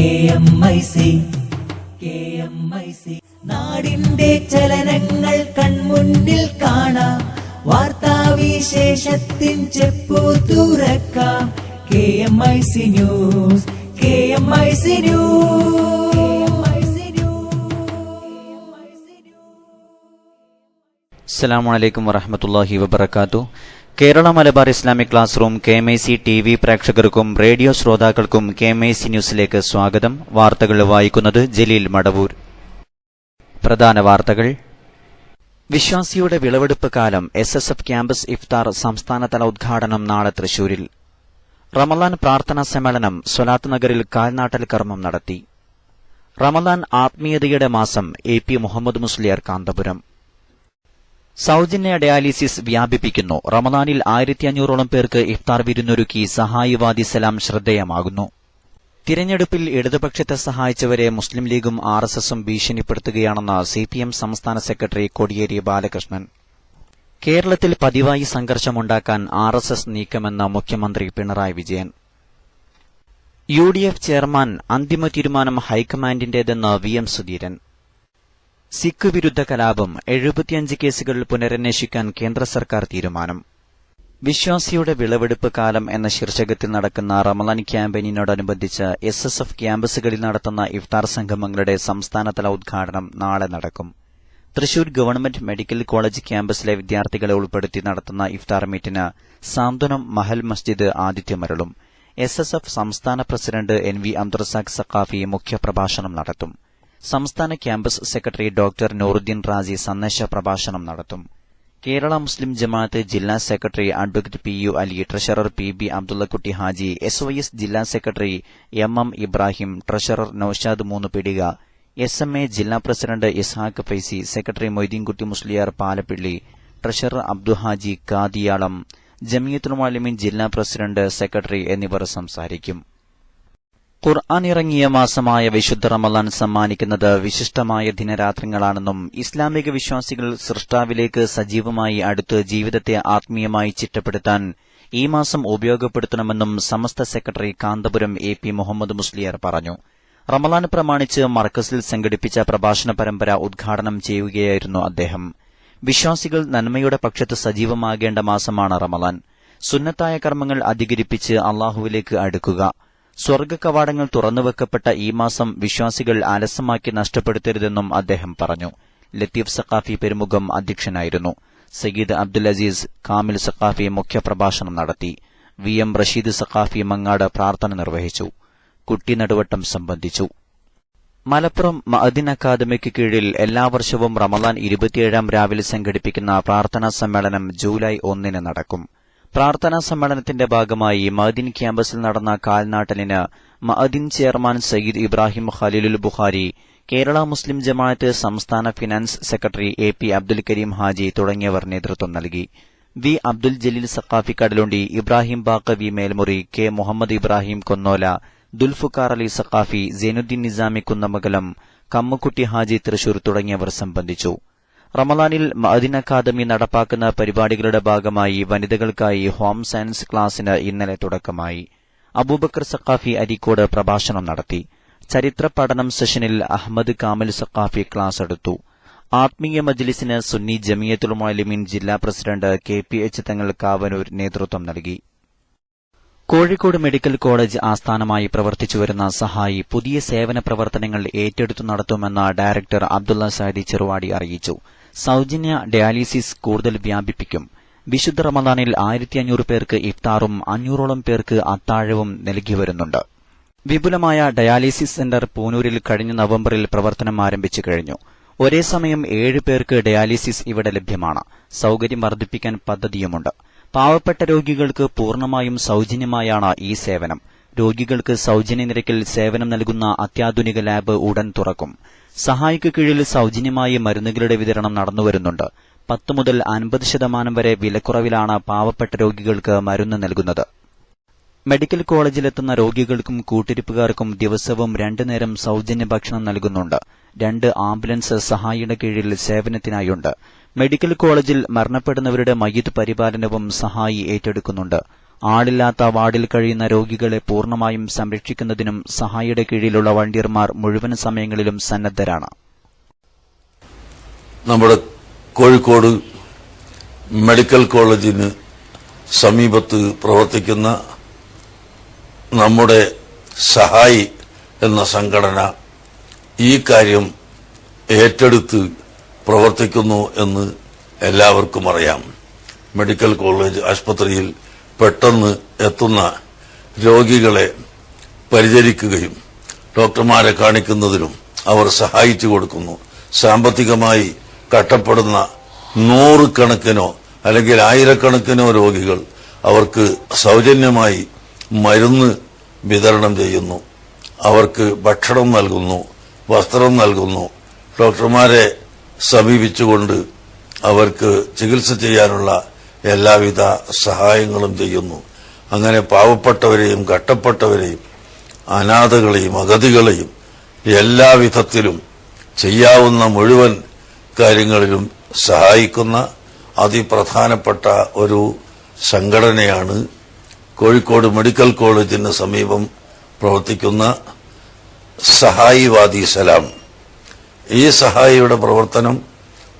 KMIC നാടിന്റെ ചലനങ്ങൾ കൺമുന്നിൽ കാണാം, വാർത്താവിശേഷത്തിൻ ചെപ്പു തുറക്കാം. KMIC news. അസ്സലാമു അലൈക്കും വറഹ്മത്തുള്ളാഹി വബറകാതുഹു. Kerala Malabar Islamic class room KMIC TV പ്രേക്ഷകർക്കും റേഡിയോ ശ്രോതാക്കൾക്കും KMIC ന്യൂസിലേക്ക് സ്വാഗതം. വാർത്തകൾ വായിക്കുന്നത് ജലീൽ മടവൂർ. പ്രധാന വാർത്തകൾ. വിശ്വാസിയുടെ വിളവെടുപ്പ് കാലം SSF ക്യാമ്പസ് ഇഫ്താർ സംസ്ഥാനതല ഉദ്ഘാടനം നാളെ തൃശൂരിൽ. റമളാൻ പ്രാർത്ഥനാ സമ്മേളനം സ്വലാത്ത് നഗറിൽ കാൽനാട്ടൽ കർമ്മം നടത്തി. റമളാൻ ആത്മീയതയുടെ മാസം AP മുഹമ്മദ് മുസ്ലിയാർ കാന്തപുരം. സൌജന്യ ഡയാലിസിസ് വ്യാപിപ്പിക്കുന്നു. റമളാനിൽ 1500ഓളം പേർക്ക് ഇഫ്താർ വിരുന്നൊരുക്കി സഹായിവാദി സലാം ശ്രദ്ധേയമാകുന്നു. തിരഞ്ഞെടുപ്പിൽ ഇടതുപക്ഷത്തെ സഹായിച്ചവരെ മുസ്ലിം ലീഗും RSSും ഭീഷണിപ്പെടുത്തുകയാണെന്ന് CPM സംസ്ഥാന സെക്രട്ടറി കോടിയേരി ബാലകൃഷ്ണൻ. കേരളത്തിൽ പതിവായി സംഘർഷമുണ്ടാക്കാൻ RSS നീക്കമെന്ന് മുഖ്യമന്ത്രി പിണറായി വിജയൻ. UDF ചെയർമാൻ അന്തിമ തീരുമാനം ഹൈക്കമാൻഡിന്റേതെന്ന് VM സുധീരൻ. സിഖ് വിരുദ്ധ കലാപം 75 കേസുകൾ പുനരന്വേഷിക്കാൻ കേന്ദ്ര സർക്കാർ തീരുമാനം. വിശ്വാസിയുടെ വിളവെടുപ്പ് കാലം എന്ന ശീർഷകത്തിൽ നടക്കുന്ന റമളാൻ ക്യാമ്പയിനോടനുബന്ധിച്ച് SSF ക്യാമ്പസുകളിൽ നടത്തുന്ന ഇഫ്താർ സംഗമങ്ങളുടെ സംസ്ഥാനതല ഉദ്ഘാടനം നാളെ നടക്കും. തൃശൂർ ഗവൺമെന്റ് മെഡിക്കൽ കോളേജ് ക്യാമ്പസിലെ വിദ്യാർത്ഥികളെ ഉൾപ്പെടുത്തി നടത്തുന്ന ഇഫ്താർ മീറ്റിന് സാന്ത്വനം മഹൽ മസ്ജിദ് ആതിഥ്യമരുളും. SSF സംസ്ഥാന പ്രസിഡന്റ് NV അബ്ദുറസാഖ് സഖാഫി മുഖ്യപ്രഭാഷണം നടത്തും. സംസ്ഥാന campus secretary doctor Nooruddeen Razi സന്ദേശ പ്രഭാഷണം നടത്തും. കേരള മുസ്ലിം ജമാഅത്ത് ജില്ലാ secretary advocate PU Ali, treasurer PB Abdullakutty Haji, SYS ജില്ലാ secretary MM Ibrahim, treasurer Naushad Moonnupeedika, SMA ജില്ലാ president Ishaq Faizy, secretary Moideenkutty Musliyar Palappilly, treasurer Abduhaji Kadiyalam, Jamiyyathul Muallimeen ജില്ലാ പ്രസിഡന്റ് സെക്രട്ടറി എന്നിവർ സംസാരിക്കും. ഖുർആൻ ഇറങ്ങിയ മാസമായ വിശുദ്ധ റമളാൻ സമ്മാനിക്കുന്നത് വിശിഷ്ടമായ ദിനരാത്രങ്ങളാണെന്നും ഇസ്ലാമിക വിശ്വാസികൾ സൃഷ്ടാവിലേക്ക് സജീവമായി അടുത്ത് ജീവിതത്തെ ആത്മീയമായി ചിട്ടപ്പെടുത്താൻ ഈ മാസം ഉപയോഗപ്പെടുത്തണമെന്നും സമസ്ത സെക്രട്ടറി കാന്തപുരം AP മുഹമ്മദ് മുസ്ലിയാർ പറഞ്ഞു. റമളാൻ പ്രമാണിച്ച് മർക്കസിൽ സംഘടിപ്പിച്ച പ്രഭാഷണ പരമ്പര ഉദ്ഘാടനം ചെയ്യുകയായിരുന്നു അദ്ദേഹം. വിശ്വാസികൾ നന്മയുടെ പക്ഷത്ത് സജീവമാകേണ്ട മാസമാണ് റമളാൻ. സുന്നത്തായ കർമ്മങ്ങൾ അധികരിപ്പിച്ച് അള്ളാഹുവിലേക്ക് അടുക്കുക. സ്വർഗ്ഗകവാടങ്ങൾ തുറന്നുവെക്കപ്പെട്ട ഈ മാസം വിശ്വാസികൾ ആലസ്യമാക്കി നഷ്ടപ്പെടുത്തരുതെന്നും അദ്ദേഹം പറഞ്ഞു. ലത്തീഫ് സഖാഫി പെരുമുഖം അധ്യക്ഷനായിരുന്നു. സയ്യിദ് അബ്ദുൽ അസീസ് കാമിൽ സഖാഫി മുഖ്യപ്രഭാഷണം നടത്തി. VM റഷീദ് സഖാഫി മങ്ങാട് പ്രാർത്ഥന നിർവഹിച്ചു. കുട്ടി നടുവട്ടം സംബന്ധിച്ചു. മലപ്പുറം മഅദിൻ അക്കാദമിക്ക് കീഴിൽ എല്ലാ വർഷവും റമളാൻ 27 രാവിലെ സംഘടിപ്പിക്കുന്ന പ്രാർത്ഥനാ സമ്മേളനം ജൂലൈ 1 നടക്കും. പ്രാർത്ഥനാ സമ്മേളനത്തിന്റെ ഭാഗമായി മഅദിൻ ക്യാമ്പസിൽ നടന്ന കാൽനാട്ടലിന് മഅദിൻ ചെയർമാൻ സയ്യിദ് ഇബ്രാഹിം ഖലീലുൽ ബുഖാരി, കേരള മുസ്ലിം ജമാഅത്ത് സംസ്ഥാന finance secretary AP Abdul Karim Haji തുടങ്ങിയവർ നേതൃത്വം നൽകി. V അബ്ദുൽ ജലീൽ സഖാഫി കടലുണ്ടി, ഇബ്രാഹിം ബാക്കവി മേൽമുറി, K മുഹമ്മദ് ഇബ്രാഹിം കൊന്നോല, ദുൽഫുക്കാർ അലി സഖാഫി, സൈനുദ്ദീൻ നിസാമി കുന്നമംഗലം, കമ്മുക്കുട്ടി ഹാജി തൃശൂർ തുടങ്ങിയവർ സംബന്ധിച്ചു. റമളാനിൽ മഅദിൻ അക്കാദമി നടപ്പാക്കുന്ന പരിപാടികളുടെ ഭാഗമായി വനിതകൾക്കായി ഹോം സയൻസ് ക്ലാസിന് ഇന്നലെ തുടക്കമായി. അബൂബക്കർ സഖാഫി അരീക്കോട് പ്രഭാഷണം നടത്തി. ചരിത്ര പഠനം സെഷനിൽ അഹമ്മദ് കാമിൽ സഖാഫി ക്ലാസ് എടുത്തു. ആത്മീയ മജ്ലിസിന് സുന്നി ജമിയത്തുൽ മുഅല്ലിമീൻ ജില്ലാ പ്രസിഡന്റ് KPH തങ്ങൾ കാവനൂർ നേതൃത്വം നൽകി. കോഴിക്കോട് മെഡിക്കൽ കോളേജ് ആസ്ഥാനമായി പ്രവർത്തിച്ചുവരുന്ന സഹായി പുതിയ സേവന പ്രവർത്തനങ്ങൾ ഏറ്റെടുത്തു നടത്തുമെന്ന് ഡയറക്ടർ അബ്ദുള്ള സഅദി ചെറുവാടി അറിയിച്ചു. സൌജന്യ ഡയാലിസിസ് കൂടുതൽ വ്യാപിപ്പിക്കും. വിശുദ്ധ റമളാനിൽ 1500 പേർക്ക് ഇഫ്താറും 500ഓളം പേർക്ക് അത്താഴവും നൽകിവരുന്നുണ്ട്. വിപുലമായ ഡയാലിസിസ് സെന്റർ പൂനൂരിൽ കഴിഞ്ഞ നവംബറിൽ പ്രവർത്തനം ആരംഭിച്ചു കഴിഞ്ഞു. ഒരേ സമയം 7 പേർക്ക് ഡയാലിസിസ് ഇവിടെ ലഭ്യമാണ്. സൌകര്യം വർദ്ധിപ്പിക്കാൻ പദ്ധതിയുമുണ്ട്. പാവപ്പെട്ട രോഗികൾക്ക് പൂർണ്ണമായും സൌജന്യമായാണ് ഈ സേവനം. രോഗികൾക്ക് സൌജന്യ നിരക്കിൽ സേവനം നൽകുന്ന അത്യാധുനിക ലാബ് ഉടൻ തുറക്കും. സഹായിക്ക് കീഴിൽ സൌജന്യമായി മരുന്നുകളുടെ വിതരണം നടന്നുവരുന്നുണ്ട്. 10 മുതൽ 50% വരെ വിലക്കുറവിലാണ് പാവപ്പെട്ട രോഗികൾക്ക് മരുന്ന് നൽകുന്നത്. മെഡിക്കൽ കോളേജിലെത്തുന്ന രോഗികൾക്കും കൂട്ടിരിപ്പുകാർക്കും ദിവസവും 2 നേരം സൌജന്യ ഭക്ഷണം നൽകുന്നുണ്ട്. 2 ആംബുലൻസ് സഹായിയുടെ കീഴിൽ സേവനത്തിനായുണ്ട്. മെഡിക്കൽ കോളേജിൽ മരണപ്പെടുന്നവരുടെ മയ്യിത്ത് പരിപാലനവും സഹായി ഏറ്റെടുക്കുന്നുണ്ട്. ആളില്ലാത്ത വാർഡിൽ കഴിയുന്ന രോഗികളെ പൂർണ്ണമായും സംരക്ഷിക്കുന്നതിനും സഹായിയുടെ കീഴിലുള്ള വളണ്ടിയർമാർ മുഴുവൻ സമയങ്ങളിലും സന്നദ്ധരാണ്. നമ്മുടെ കോഴിക്കോട് മെഡിക്കൽ കോളേജിന് സമീപത്ത് പ്രവർത്തിക്കുന്ന നമ്മുടെ സഹായി എന്ന സംഘടന ഈ കാര്യം ഏറ്റെടുത്ത് പ്രവർത്തിക്കുന്നു എന്ന് എല്ലാവർക്കും അറിയാം. മെഡിക്കൽ കോളേജ് ആശുപത്രിയിൽ പെട്ടെന്ന് എത്തുന്ന രോഗികളെ പരിചരിക്കുകയും ഡോക്ടർമാരെ കാണിക്കുന്നതിനും അവർ സഹായിച്ചു കൊടുക്കുന്നു. സാമ്പത്തികമായി കഷ്ടപ്പെടുന്ന 100 കണക്കിനോ അല്ലെങ്കിൽ 1000 കണക്കിനോ രോഗികൾ അവർക്ക് സൗജന്യമായി മരുന്ന് വിതരണം ചെയ്യുന്നു, അവർക്ക് ഭക്ഷണം നൽകുന്നു, വസ്ത്രം നൽകുന്നു, ഡോക്ടർമാരെ സമീപിച്ചുകൊണ്ട് അവർക്ക് ചികിത്സ ചെയ്യാനുള്ള എല്ലാവിധ സഹായങ്ങളും ചെയ്യുന്നു. അങ്ങനെ പാവപ്പെട്ടവരെയും കഷ്ടപ്പെട്ടവരെയും അനാഥകളെയും അഗതികളെയും എല്ലാവിധത്തിലും ചെയ്യാവുന്ന മുഴുവൻ കാര്യങ്ങളിലും സഹായിക്കുന്ന അതിപ്രധാനപ്പെട്ട ഒരു സംഘടനയാണ് കോഴിക്കോട് മെഡിക്കൽ കോളേജിന് സമീപം പ്രവർത്തിക്കുന്ന സഹായി വാദി സലാം. ഈ സഹായിയുടെ പ്രവർത്തനം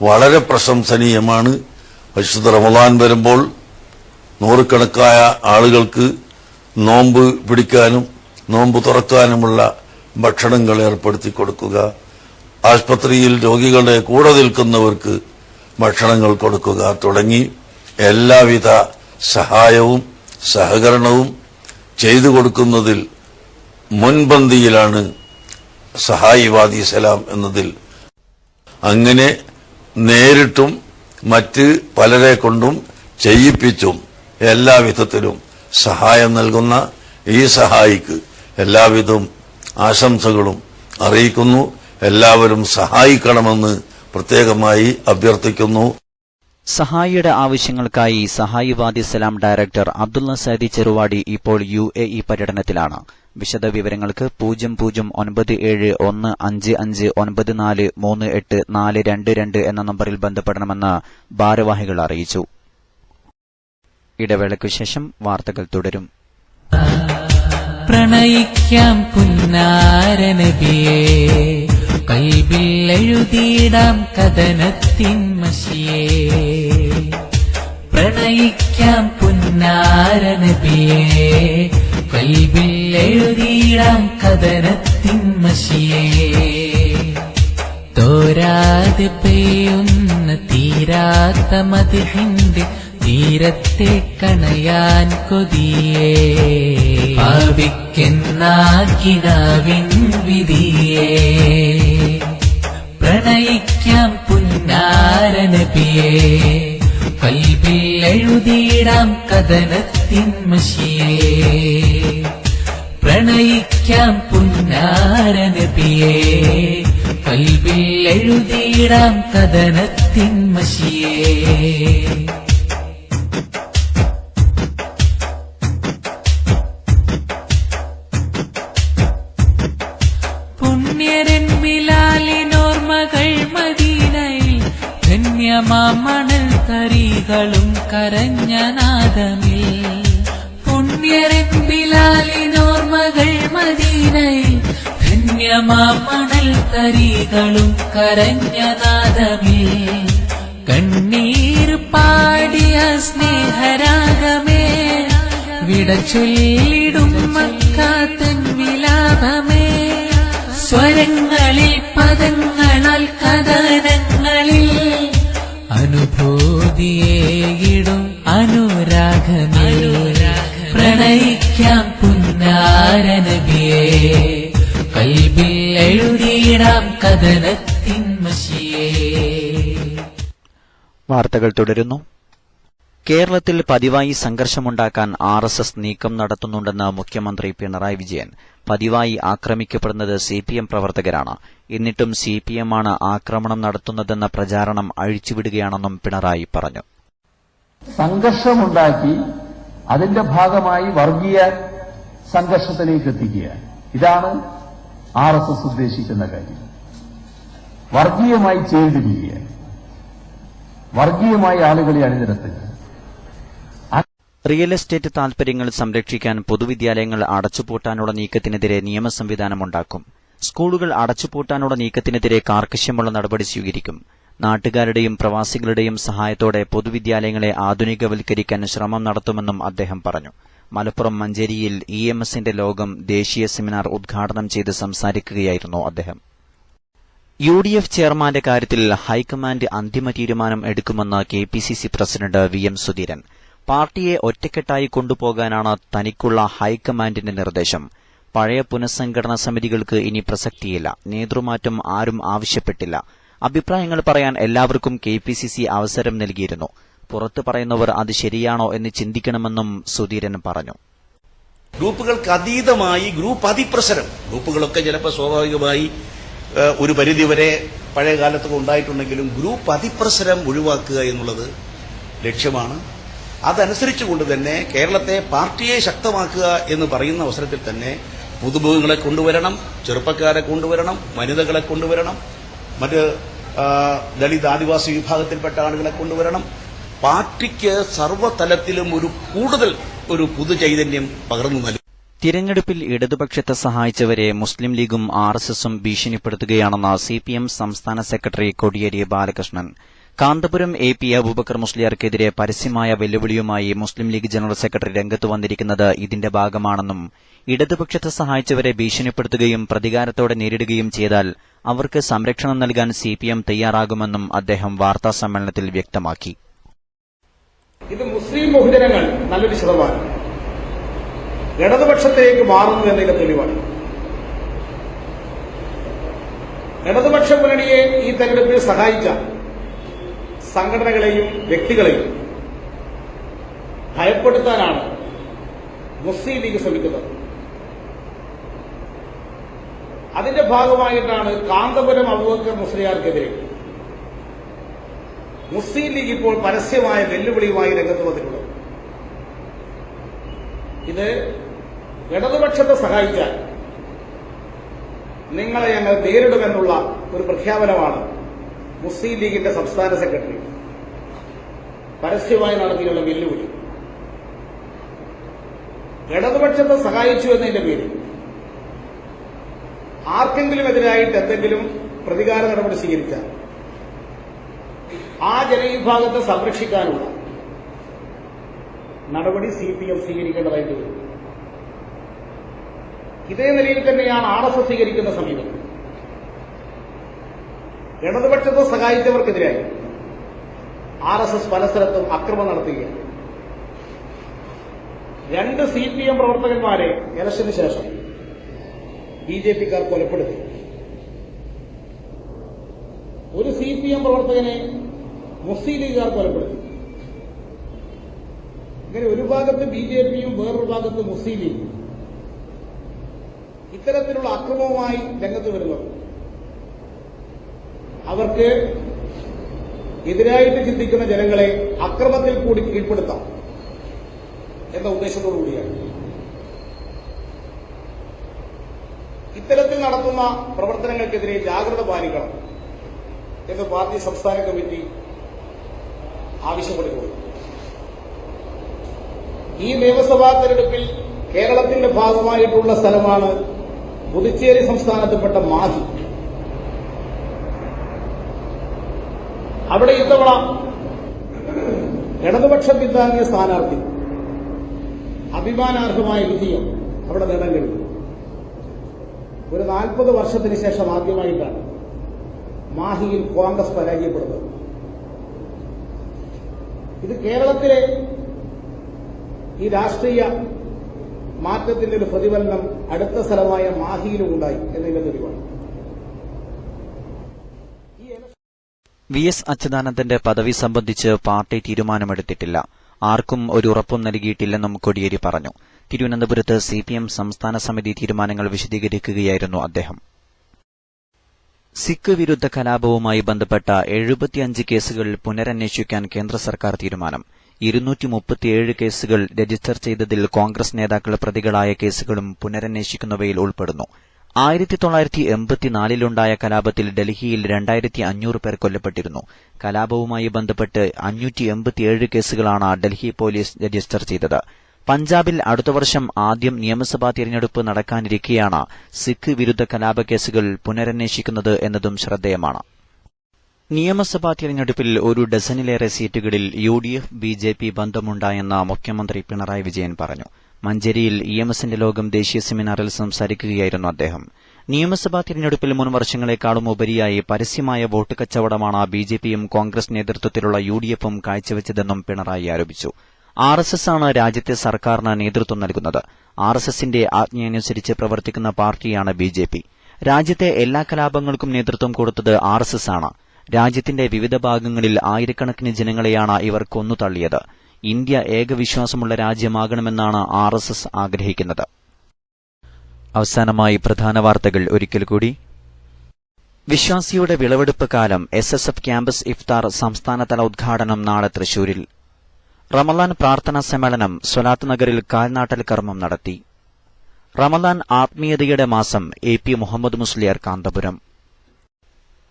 വളരെ പ്രശംസനീയമാണ്. വിശുദ്ധ റമദാൻ വരുമ്പോൾ 100 കണക്കായ ആളുകൾക്ക് നോമ്പ് പിടിക്കാനും നോമ്പ് തുറക്കാനുമുള്ള ഭക്ഷണങ്ങൾ ഏർപ്പെടുത്തി കൊടുക്കുക, ആശുപത്രിയിൽ രോഗികളുടെ കൂടെ നിൽക്കുന്നവർക്ക് ഭക്ഷണങ്ങൾ കൊടുക്കുക തുടങ്ങി എല്ലാവിധ സഹായവും സഹകരണവും ചെയ്തു കൊടുക്കുന്നതിൽ മുൻപന്തിയിലാണ് സഹായി വാദി സലാം എന്നതിൽ. അങ്ങനെ നേരിട്ടും മറ്റ് പലരെ കൊണ്ടും ചെയ്യിപ്പിച്ചും എല്ലാവിധത്തിലും സഹായം നൽകുന്ന ഈ സഹായിക്ക് എല്ലാവിധം ആശംസകളും അറിയിക്കുന്നു. എല്ലാവരും സഹായിക്കണമെന്ന് പ്രത്യേകമായി അഭ്യർത്ഥിക്കുന്നു. സഹായിയുടെ ആവശ്യങ്ങൾക്കായി സഹായി വാദി സലാം ഡയറക്ടർ അബ്ദുള്ള സൈദി ചെറുവാടി ഇപ്പോൾ UAE പര്യടനത്തിലാണ്. വിശദവിവരങ്ങൾക്ക് 00971559438422 എന്ന നമ്പറിൽ ബന്ധപ്പെടണമെന്ന് ഭാരവാഹികൾ അറിയിച്ചു. ഇടവേളയ്ക്കു ശേഷം വാർത്തകൾ തുടരും. പ്രണയിക്കാം പുന്നാര നബിയേ, കൽബിൽ എഴുതിയിടാം കഥനത്തിൻ മഷിയേ. പ്രണയിക്കാം പുന്നാര നബിയേ, കൽബിൽ എഴുതിയിടാം കഥനത്തിൻ മഷിയേ. തോരാതെ പെയ്യുന്ന തീരാത്ത മദ്ഹിന്റെ തീരത്തെ കണയാൻ കൊതിയേ. പാപിക്കെന്നാക്കിനാവിൻ വിധിയേ. പ്രണയിക്കാം പുന്നാര നബിയേ, കൽബിൽ എഴുതിയിടാം കഥനത്തിൻ മഷിയേ. പ്രണയിക്കാം പുന്നാര നബിയേ, കൽബിൽ എഴുതിയിടാം കഥനത്തിൻ മഷിയേ. പുണ്യരൻ ബിലാലിനോർമ്മകൾ മദീനയിൽ, ധന്യമാമണൽ തരികളും കരഞ്ഞ നാദമിൽ. പുണ്യരൻ ബിലാലിനോർമ്മകൾ മദീനയിൽ, ധന്യമാമണൽ തരികളും കരഞ്ഞ നാദമിൽ. കണ്ണീർ പാടിയ സ്നേഹരാഗമേ, വിട ചൊല്ലിടും മക്കാത്തൻ വിലാപമേ. സ്വരങ്ങളിൽ പദങ്ങളാൽ കഥനങ്ങളിൽ അനുഭൂതിയേകിടും അനുരാഗമേ. പ്രണയിക്കാം പുന്നാര നബിയേ, കൽബിൽ എഴുതിയിടാം കഥനത്തിൻ മഷിയേ. വാർത്തകൾ തുടരുന്നു. കേരളത്തിൽ പതിവായി സംഘർഷമുണ്ടാക്കാൻ RSS നീക്കം നടത്തുന്നുണ്ടെന്ന് മുഖ്യമന്ത്രി പിണറായി വിജയൻ. പതിവായി ആക്രമിക്കപ്പെടുന്നത് CPM പ്രവർത്തകരാണ്. എന്നിട്ടും CPMമാണ് ആക്രമണം നടത്തുന്നതെന്ന പ്രചാരണം അഴിച്ചുവിടുകയാണെന്നും പിണറായി പറഞ്ഞു. സംഘർഷമുണ്ടാക്കി അതിന്റെ ഭാഗമായി വർഗീയ സംഘർഷത്തിലേക്ക് എത്തിക്കുക, ഇതാണ് RSS ഉദ്ദേശിക്കുന്ന കാര്യം. വർഗീയമായി ചേർന്നിരിക്കുക, വർഗീയമായി ആളുകളെ അണിനിരത്തുക. റിയൽ എസ്റ്റേറ്റ് താൽപര്യങ്ങൾ സംരക്ഷിക്കാൻ പൊതുവിദ്യാലയങ്ങൾ അടച്ചുപൂട്ടാനുള്ള നീക്കത്തിനെതിരെ നിയമസംവിധാനമുണ്ടാക്കും. സ്കൂളുകൾ അടച്ചുപൂട്ടാനുള്ള നീക്കത്തിനെതിരെ കാർക്കശ്യമുള്ള നടപടി സ്വീകരിക്കും. നാട്ടുകാരുടെയും പ്രവാസികളുടെയും സഹായത്തോടെ പൊതുവിദ്യാലയങ്ങളെ ആധുനികവൽക്കരിക്കാൻ ശ്രമം നടത്തുമെന്നും അദ്ദേഹം പറഞ്ഞു. മലപ്പുറം മഞ്ചേരിയിൽ EMSന്റെ ലോകം ദേശീയ സെമിനാർ ഉദ്ഘാടനം ചെയ്ത് സംസാരിക്കുകയായിരുന്നു അദ്ദേഹം. UDF ചെയർമാന്റെ കാര്യത്തിൽ ഹൈക്കമാൻഡ് അന്തിമ തീരുമാനം എടുക്കുമെന്ന് KPCC പ്രസിഡന്റ് VM സുധീരൻ. പാർട്ടിയെ ഒറ്റക്കെട്ടായി കൊണ്ടുപോകാനാണ് തനിക്കുള്ള ഹൈക്കമാൻഡിന്റെ നിർദ്ദേശം. പഴയ പുനഃസംഘടനാ സമിതികൾക്ക് ഇനി പ്രസക്തിയില്ല. നേതൃമാറ്റം ആരും ആവശ്യപ്പെട്ടില്ല. അഭിപ്രായങ്ങൾ പറയാൻ എല്ലാവർക്കും KPCC അവസരം നൽകിയിരുന്നു. പുറത്തു പറയുന്നവർ അത് ശരിയാണോ എന്ന് ചിന്തിക്കണമെന്നും സുധീരൻ പറഞ്ഞു. ഗ്രൂപ്പുകൾക്ക് അതീതമായി ഗ്രൂപ്പ് അതിപ്രസരം, ഗ്രൂപ്പുകളൊക്കെ ചിലപ്പോൾ സ്വാഭാവികമായി ഒരു പരിധിവരെ പഴയ കാലത്തൊക്കെ ഉണ്ടായിട്ടുണ്ടെങ്കിലും ഗ്രൂപ്പ് അതിപ്രസരം ഒഴിവാക്കുക എന്നുള്ളത് ലക്ഷ്യമാണ്. അതനുസരിച്ചുകൊണ്ട് തന്നെ കേരളത്തെ പാർട്ടിയെ ശക്തമാക്കുക എന്ന് പറയുന്ന അവസരത്തിൽ തന്നെ പുതുമുഖങ്ങളെ കൊണ്ടുവരണം, ചെറുപ്പക്കാരെ കൊണ്ടുവരണം, വനിതകളെ കൊണ്ടുവരണം, മറ്റ് ദളിത് ആദിവാസി വിഭാഗത്തിൽപ്പെട്ട ആളുകളെ കൊണ്ടുവരണം. പാർട്ടിക്ക് സർവ്വതലത്തിലും കൂടുതൽ പുതുചൈതന്യം പകർന്നു നൽകും. തിരഞ്ഞെടുപ്പിൽ ഇടതുപക്ഷത്തെ സഹായിച്ചവരെ മുസ്ലിം ലീഗും RSSും ഭീഷണിപ്പെടുത്തുകയാണെന്ന് CPM സംസ്ഥാന സെക്രട്ടറി കോടിയേരി ബാലകൃഷ്ണൻ. കാന്തപുരം AP അബൂബക്കർ മുസ്ലിയാർക്കെതിരെ പരസ്യമായ വെല്ലുവിളിയുമായി മുസ്ലിം ലീഗ് ജനറൽ സെക്രട്ടറി രംഗത്ത് വന്നിരിക്കുന്നത് ഇതിന്റെ ഭാഗമാണെന്നും ഇടതുപക്ഷത്തെ സഹായിച്ചവരെ ഭീഷണിപ്പെടുത്തുകയും പ്രതികാരത്തോടെ നേരിടുകയും ചെയ്താൽ അവർക്ക് സംരക്ഷണം നൽകാൻ CPM തയ്യാറാകുമെന്നും അദ്ദേഹം വാർത്താസമ്മേളനത്തിൽ വ്യക്തമാക്കി. ഇത് മുസ്ലിം ബഹുജനങ്ങൾ നല്ലൊരു ശതമാനം ഇടതുപക്ഷത്തേക്ക് മാറുന്നു എന്നതിന്റെ തെളിവാണ്. ഇടതുപക്ഷ മുന്നണിയെ ഈ തെരഞ്ഞെടുപ്പിൽ സഹായിച്ച സംഘടനകളെയും വ്യക്തികളെയും ഭയപ്പെടുത്താനാണ് മുസ്ലിം ലീഗ് ശ്രമിക്കുന്നത്. അതിന്റെ ഭാഗമായിട്ടാണ് കാന്തപുരം അബൂബക്കർ മുസ്ലിയാർക്കെതിരെ മുസ്ലിം ലീഗ് ഇപ്പോൾ പരസ്യമായ വെല്ലുവിളിയുമായി രംഗത്ത് വന്നിട്ടുള്ളത്. ഇത് ഇടതുപക്ഷത്തെ സഹായിച്ചാൽ നിങ്ങളെ ഞങ്ങൾ നേരിടുമെന്നുള്ള ഒരു പ്രഖ്യാപനമാണ് മുസ്ലിം ലീഗിന്റെ സംസ്ഥാന സെക്രട്ടറി പരസ്യമായി നടത്തിയുള്ള വെല്ലുവിളി. ഇടതുപക്ഷത്തെ സഹായിച്ചു എന്നതിന്റെ പേരിൽ ആർക്കെങ്കിലും എതിരായിട്ട് എന്തെങ്കിലും പ്രതികാര നടപടി സ്വീകരിച്ചാൽ ആ ജനവിഭാഗത്തെ സംരക്ഷിക്കാനുള്ള നടപടി CPM സ്വീകരിക്കേണ്ടതായിട്ട് വരും. ഇതേ നിലയിൽ തന്നെയാണ് RSS സ്വീകരിക്കുന്ന സമീപനം. ഇടതുപക്ഷത്തെ സഹായിച്ചവർക്കെതിരായി RSS പല സ്ഥലത്തും അക്രമം നടത്തുകയാണ്. 2 CPM പ്രവർത്തകന്മാരെ ഇലക്ഷന് ശേഷം BJPക്കാർ കൊലപ്പെടുത്തി. ഒരു CPM പ്രവർത്തകനെ മുസ്ലിം ലീഗുകാർ കൊലപ്പെടുത്തി. ഇങ്ങനെ ഒരു ഭാഗത്ത് BJPയും വേറൊരു ഭാഗത്ത് മുസ്ലിം ലീഗും ഇത്തരത്തിലുള്ള അക്രമവുമായി രംഗത്ത് വരുന്നത് അവർക്ക് എതിരായിട്ട് ചിന്തിക്കുന്ന ജനങ്ങളെ അക്രമത്തിൽ കൂടി കീഴ്പ്പെടുത്താം എന്ന ഉദ്ദേശത്തോടുകൂടിയാണ് ഇത്തരത്തിൽ നടത്തുന്ന പ്രവർത്തനങ്ങൾക്കെതിരെ ജാഗ്രത പാലിക്കണം എന്ന് പാർട്ടി സംസ്ഥാന കമ്മിറ്റി ആവശ്യപ്പെടുന്നു. ഈ നിയമസഭാ തെരഞ്ഞെടുപ്പിൽ കേരളത്തിന്റെ ഭാഗമായിട്ടുള്ള സ്ഥലമാണ് പുതുച്ചേരി സംസ്ഥാനത്തിൽപ്പെട്ട മാഹി. അവിടെ ഇത്തവണ ഇടതുപക്ഷ പിന്താങ്ങിയ സ്ഥാനാർത്ഥി അഭിമാനാർഹമായ വിജയം അവിടെ നേടാൻ കഴിഞ്ഞു. ഒരു 40 വർഷത്തിന് ശേഷം ആദ്യമായിട്ടാണ് മാഹിയിൽ കോൺഗ്രസ് പരാജയപ്പെടുന്നത്. ഇത് കേരളത്തിലെ ഈ രാഷ്ട്രീയ മാറ്റത്തിന്റെ ഒരു പ്രതിഫലനം അടുത്ത സ്ഥലമായ മാഹിയിലും ഉണ്ടായി എന്നതിന്റെ തെളിവാണ്. VS അച്യുതാനന്ദന്റെ പദവി സംബന്ധിച്ച് പാർട്ടി തീരുമാനമെടുത്തിട്ടില്ല. ആർക്കും ഒരു ഉറപ്പും നൽകിയിട്ടില്ലെന്നും കോടിയേരി പറഞ്ഞു. തിരുവനന്തപുരത്ത് CPM സംസ്ഥാന സമിതി തീരുമാനങ്ങൾ വിശദീകരിക്കുകയായിരുന്നു അദ്ദേഹം. സിഖ് വിരുദ്ധ കലാപവുമായി ബന്ധപ്പെട്ട 75 കേസുകൾ പുനരന്വേഷിക്കാൻ കേന്ദ്ര സർക്കാർ തീരുമാനം. 237 കേസുകൾ രജിസ്റ്റർ ചെയ്തതിൽ കോൺഗ്രസ് നേതാക്കൾ പ്രതികളായ കേസുകളും പുനരന്വേഷിക്കുന്നവയിൽ ഉൾപ്പെടുന്നു. 1984 കലാപത്തിൽ ഡൽഹിയിൽ 2500 പേർ കൊല്ലപ്പെട്ടിരുന്നു. കലാപവുമായി ബന്ധപ്പെട്ട് 587 കേസുകളാണ് ഡൽഹി പോലീസ് രജിസ്റ്റർ ചെയ്തത്. പഞ്ചാബിൽ അടുത്ത വർഷം ആദ്യം നിയമസഭാ തിരഞ്ഞെടുപ്പ് നടക്കാനിരിക്കെയാണ് സിഖ് വിരുദ്ധ കലാപ കേസുകൾ പുനരന്വേഷിക്കുന്നത് എന്നതും ശ്രദ്ധേയമാണ്. നിയമസഭാ തിരഞ്ഞെടുപ്പിൽ ഒരു ഡസനിലേറെ സീറ്റുകളിൽ UDF BJP ബന്ധമുണ്ടായെന്ന് മുഖ്യമന്ത്രി പിണറായി വിജയൻ പറഞ്ഞു. മഞ്ചേരിയിൽ EMSന്റെ ലോകം ദേശീയ സെമിനാറിൽ സംസാരിക്കുകയായിരുന്നു അദ്ദേഹം. നിയമസഭാ തിരഞ്ഞെടുപ്പിൽ മുൻ വർഷങ്ങളെക്കാളും ഉപരിയായി പരസ്യമായ വോട്ട് കച്ചവടമാണ് BJPയും കോൺഗ്രസ് നേതൃത്വത്തിലുള്ള UDFും കാഴ്ചവെച്ചതെന്നും പിണറായി ആരോപിച്ചു. RSS ആണ് രാജ്യത്തെ സർക്കാരിന് നേതൃത്വം നൽകുന്നത്. RSSന്റെ ആജ്ഞയനുസരിച്ച് പ്രവർത്തിക്കുന്ന പാർട്ടിയാണ് BJP. രാജ്യത്തെ എല്ലാ കലാപങ്ങൾക്കും നേതൃത്വം കൊടുത്തത് RSS ആണ്. രാജ്യത്തിന്റെ വിവിധ ഭാഗങ്ങളിൽ ആയിരക്കണക്കിന് ജനങ്ങളെയാണ് ഇവർ കൊന്നുതള്ളിയത്. ഇന്ത്യ ഏകവിശ്വാസമുള്ള രാജ്യമാകണമെന്നാണ് RSS ആഗ്രഹിക്കുന്നത്. അവസാനമായി പ്രധാന വാർത്തകൾ ഒരിക്കൽ കൂടി. വിശ്വാസിയുടെ വിളവെടുപ്പ് കാലം SSF ക്യാമ്പസ് ഇഫ്താർ സംസ്ഥാനതല ഉദ്ഘാടനം നാളെ തൃശൂരിൽ. റമളാൻ പ്രാർത്ഥനാ സമ്മേളനം സ്വലാത്ത് നഗറിൽ കാൽനാട്ടൽ കർമ്മം നടത്തി. റമളാൻ ആത്മീയതയുടെ മാസം AP മുഹമ്മദ് മുസ്ലിയാർ കാന്തപുരം.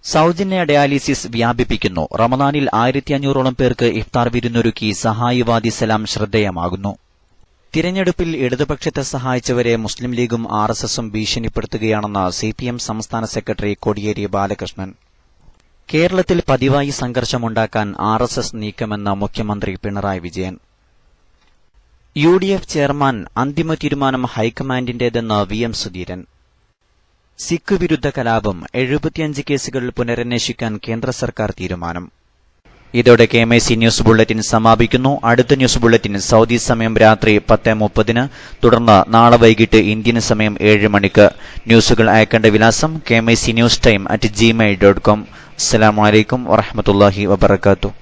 സൌജന്യ ഡയാലിസിസ് വ്യാപിപ്പിക്കുന്നു. റമളാനിൽ 1500ഓളം പേർക്ക് ഇഫ്താർ വിരുന്നൊരുക്കി സഹായിവാദി സലാം ശ്രദ്ധേയമാകുന്നു. തിരഞ്ഞെടുപ്പിൽ ഇടതുപക്ഷത്തെ സഹായിച്ചവരെ മുസ്ലിം ലീഗും RSSും ഭീഷണിപ്പെടുത്തുകയാണെന്ന് CPM സംസ്ഥാന സെക്രട്ടറി കോടിയേരി ബാലകൃഷ്ണൻ. കേരളത്തിൽ പതിവായി സംഘർഷമുണ്ടാക്കാൻ RSS നീക്കമെന്ന് മുഖ്യമന്ത്രി പിണറായി വിജയൻ. UDF ചെയർമാൻ അന്തിമ തീരുമാനം ഹൈക്കമാൻഡിന്റേതെന്ന് VM സുധീരൻ. സിഖ് വിരുദ്ധ കലാപം 75 കേസുകൾ പുനരന്വേഷിക്കാൻ കേന്ദ്ര സർക്കാർ തീരുമാനം. ഇതോടെ KMIC ന്യൂസ് ബുള്ളറ്റിൻ സമാപിക്കുന്നു. അടുത്ത ന്യൂസ് ബുള്ളറ്റിൻ സൌദി സമയം രാത്രി 10:30, തുടർന്ന് നാളെ വൈകിട്ട് ഇന്ത്യൻ സമയം 7 മണിക്ക്. ന്യൂസുകൾ അയക്കേണ്ട വിലാസം KMIC News Time @gmail.com. അസ്സലാമു അലൈക്കും വറഹ്മത്തുള്ളാഹി വബറകാതുഹു.